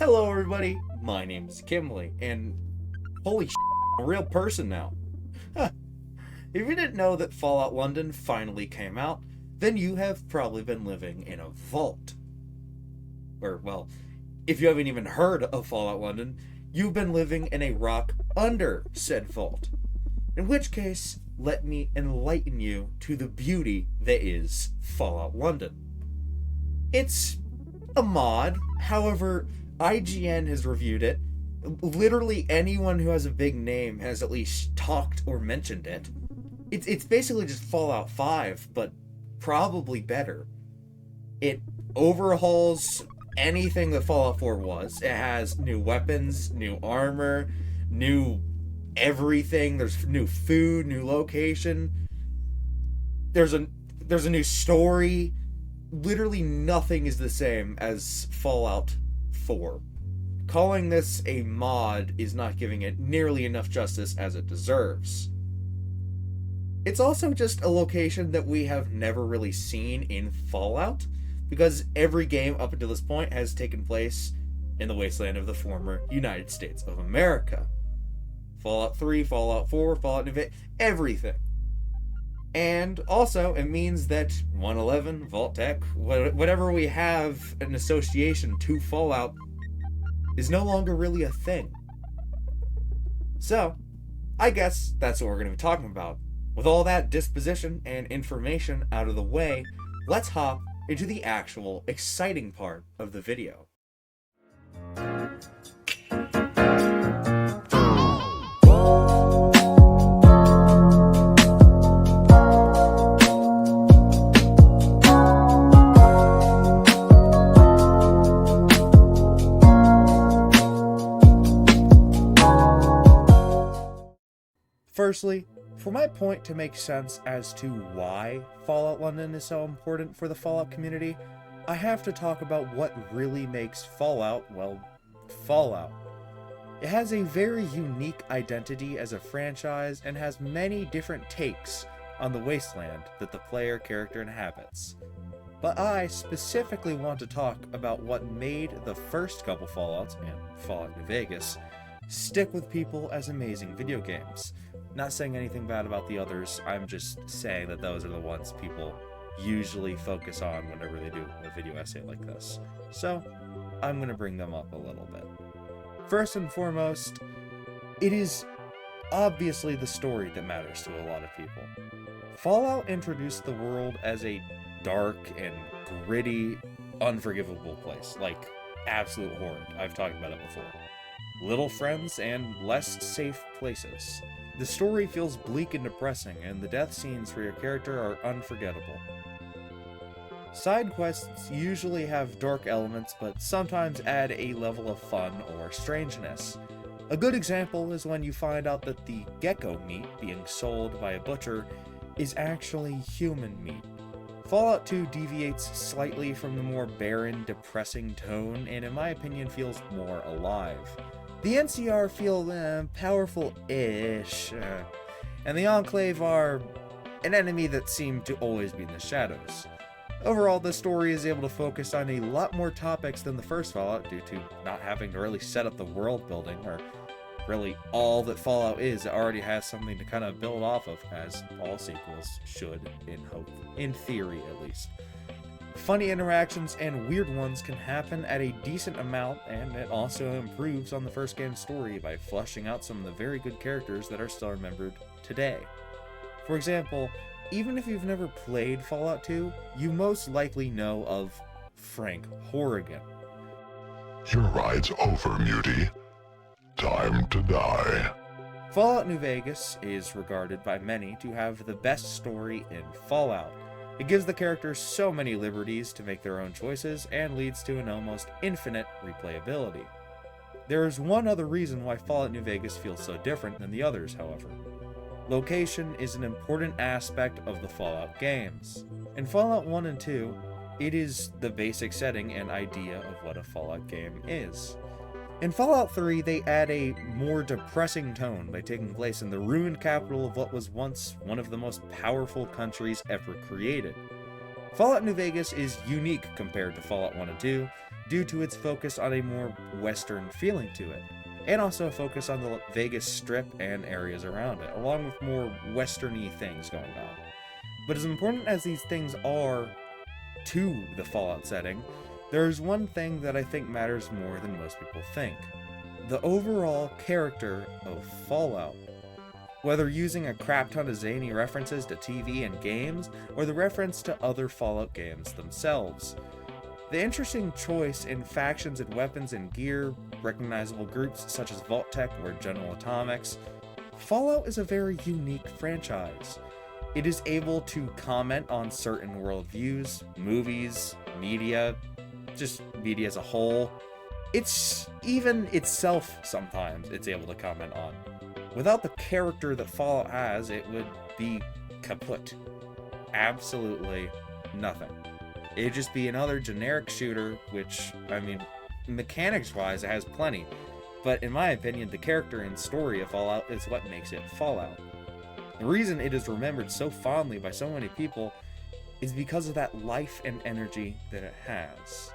Hello everybody, my name is Kimley, and holy shit, I'm a real person now. Huh. If you didn't know that Fallout London finally came out, then you have probably been living in a vault. Or, well, if you haven't even heard of Fallout London, you've been living in a rock under said vault. In which case, let me enlighten you to the beauty that is Fallout London. It's a mod, however, IGN has reviewed it. Literally anyone who has a big name has at least talked or mentioned it. It's basically just Fallout 5, but probably better. It overhauls anything that Fallout 4 was. It has new weapons, new armor, new everything. There's new food, new location. There's a new story. Literally nothing is the same as Fallout 4. Calling this a mod is not giving it nearly enough justice as it deserves. It's also just a location that we have never really seen in Fallout, because every game up until this point has taken place in the wasteland of the former United States of America. Fallout 3, Fallout 4, Fallout New Vegas, everything. And also, it means that 111, Vault-Tec, whatever we have an association to Fallout, is no longer really a thing. So, I guess that's what we're going to be talking about. With all that disposition and information out of the way, let's hop into the actual exciting part of the video. Firstly, for my point to make sense as to why Fallout London is so important for the Fallout community, I have to talk about what really makes Fallout, well, Fallout. It has a very unique identity as a franchise and has many different takes on the wasteland that the player character inhabits. But I specifically want to talk about what made the first couple Fallouts, and Fallout New Vegas, stick with people as amazing video games. Not saying anything bad about the others, I'm just saying that those are the ones people usually focus on whenever they do a video essay like this. So, I'm going to bring them up a little bit. First and foremost, it is obviously the story that matters to a lot of people. Fallout introduced the world as a dark and gritty, unforgivable place, like absolute horror. I've talked about it before. Little friends and less safe places. The story feels bleak and depressing, and the death scenes for your character are unforgettable. Side quests usually have dark elements, but sometimes add a level of fun or strangeness. A good example is when you find out that the gecko meat being sold by a butcher is actually human meat. Fallout 2 deviates slightly from the more barren, depressing tone, and in my opinion feels more alive. The NCR feel powerful-ish, and the Enclave are an enemy that seem to always be in the shadows. Overall, the story is able to focus on a lot more topics than the first Fallout due to not having to really set up the world building, or really all that Fallout is. It already has something to kind of build off of, as all sequels should, in theory at least. Funny interactions and weird ones can happen at a decent amount, and it also improves on the first game's story by fleshing out some of the very good characters that are still remembered today. For example, even if you've never played Fallout 2, you most likely know of Frank Horrigan. Your ride's over, Muty. Time to die. Fallout New Vegas is regarded by many to have the best story in Fallout. It gives the characters so many liberties to make their own choices and leads to an almost infinite replayability. There is one other reason why Fallout New Vegas feels so different than the others, however. Location is an important aspect of the Fallout games. In Fallout 1 and 2, it is the basic setting and idea of what a Fallout game is. In Fallout 3, they add a more depressing tone by taking place in the ruined capital of what was once one of the most powerful countries ever created. Fallout New Vegas is unique compared to Fallout 1 and 2 due to its focus on a more western feeling to it, and also a focus on the Vegas Strip and areas around it, along with more western-y things going on. But as important as these things are to the Fallout setting, there's one thing that I think matters more than most people think: the overall character of Fallout. Whether using a crap ton of zany references to TV and games, or the reference to other Fallout games themselves. The interesting choice in factions and weapons and gear, recognizable groups such as Vault-Tec or General Atomics. Fallout is a very unique franchise. It is able to comment on certain worldviews, movies, media, just media as a whole. It's even itself sometimes it's able to comment on. Without the character that Fallout has, it would be kaput. Absolutely nothing. It'd just be another generic shooter, which, I mean, mechanics-wise, it has plenty. But in my opinion, the character and story of Fallout is what makes it Fallout. The reason it is remembered so fondly by so many people is because of that life and energy that it has.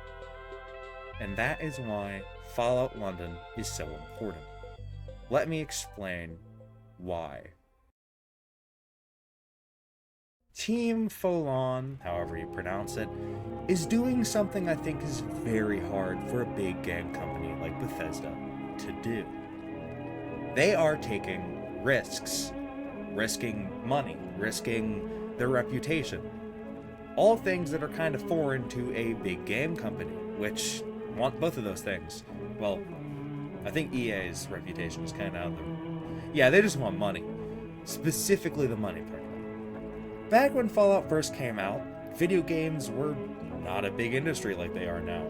And that is why Fallout London is so important. Let me explain why. Team Folon, however you pronounce it, is doing something I think is very hard for a big game company like Bethesda to do. They are taking risks. Risking money, risking their reputation. All things that are kind of foreign to a big game company, which want both of those things. Well, I think EA's reputation is kind of out there. Yeah, they just want money. Specifically the money part. Back when Fallout first came out, video games were not a big industry like they are now.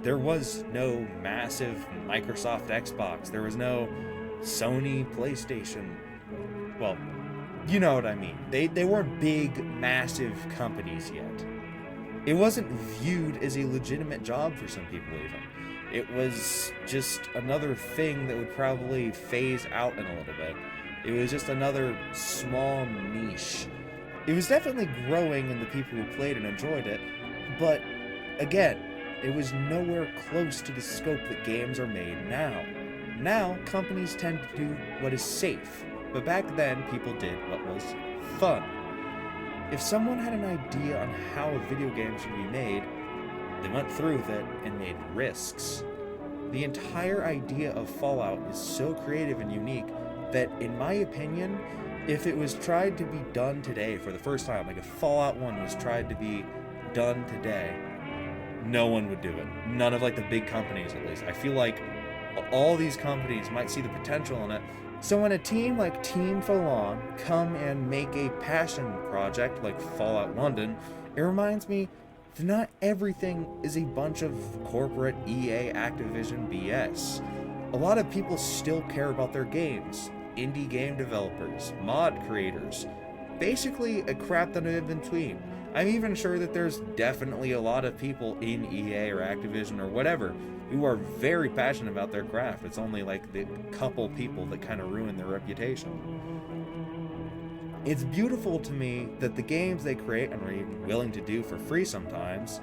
There was no massive Microsoft Xbox. There was no Sony PlayStation. Well, you know what I mean. They weren't big, massive companies yet. It wasn't viewed as a legitimate job for some people even. It was just another thing that would probably phase out in a little bit. It was just another small niche. It was definitely growing in the people who played and enjoyed it, but again, it was nowhere close to the scope that games are made now. Now, companies tend to do what is safe, but back then, people did what was fun. If someone had an idea on how a video game should be made, they went through with it and made risks. The entire idea of Fallout is so creative and unique that, in my opinion, if it was tried to be done today for the first time, like if Fallout 1 was tried to be done today, no one would do it. None of like the big companies, at least. I feel like all these companies might see the potential in it. So when a team like Team Folon come and make a passion project like Fallout London, it reminds me that not everything is a bunch of corporate EA Activision BS. A lot of people still care about their games. Indie game developers, mod creators, basically a crap ton in between. I'm even sure that there's definitely a lot of people in EA or Activision or whatever who are very passionate about their craft. It's only like the couple people that kind of ruin their reputation. It's beautiful to me that the games they create and are even willing to do for free sometimes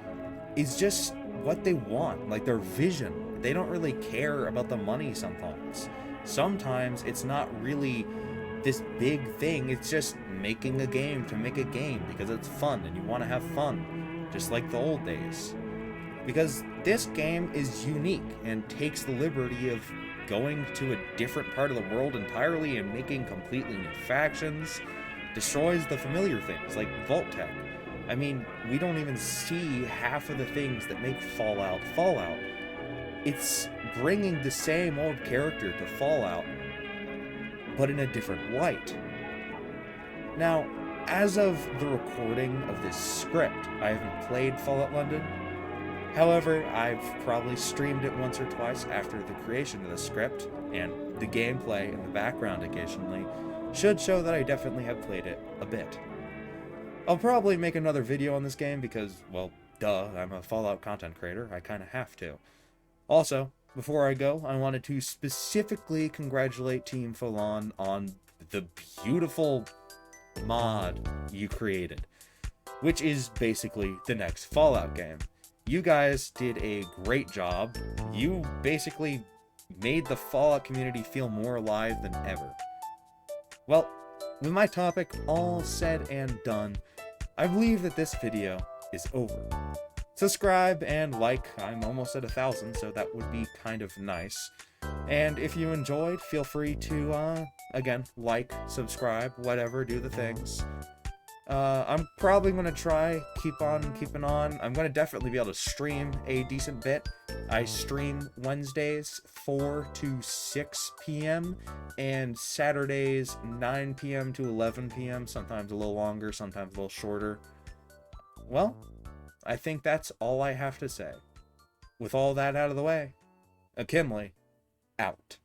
is just what they want, like their vision. They don't really care about the money sometimes. Sometimes it's not really this big thing, it's just making a game to make a game because it's fun and you want to have fun, just like the old days. Because this game is unique and takes the liberty of going to a different part of the world entirely and making completely new factions, destroys the familiar things like Vault-Tec. I mean, we don't even see half of the things that make Fallout Fallout. It's bringing the same old character to Fallout, but in a different light. Now, as of the recording of this script, I haven't played Fallout London. However, I've probably streamed it once or twice after the creation of the script, and the gameplay in the background occasionally should show that I definitely have played it a bit. I'll probably make another video on this game because, well, duh, I'm a Fallout content creator, I kinda have to. Also, before I go, I wanted to specifically congratulate Team Folon on the beautiful mod you created. which is basically the next Fallout game. You guys did a great job. You basically made the Fallout community feel more alive than ever. Well, with my topic all said and done, I believe that this video is over. Subscribe and like. I'm almost at 1,000, so that would be kind of nice. And if you enjoyed, feel free to, again, like, subscribe, whatever, do the things. I'm probably going to try keep on keeping on. I'm going to definitely be able to stream a decent bit. I stream Wednesdays 4 to 6 p.m. and Saturdays 9 p.m. to 11 p.m. Sometimes a little longer, sometimes a little shorter. Well, I think that's all I have to say. With all that out of the way, Akinley, out.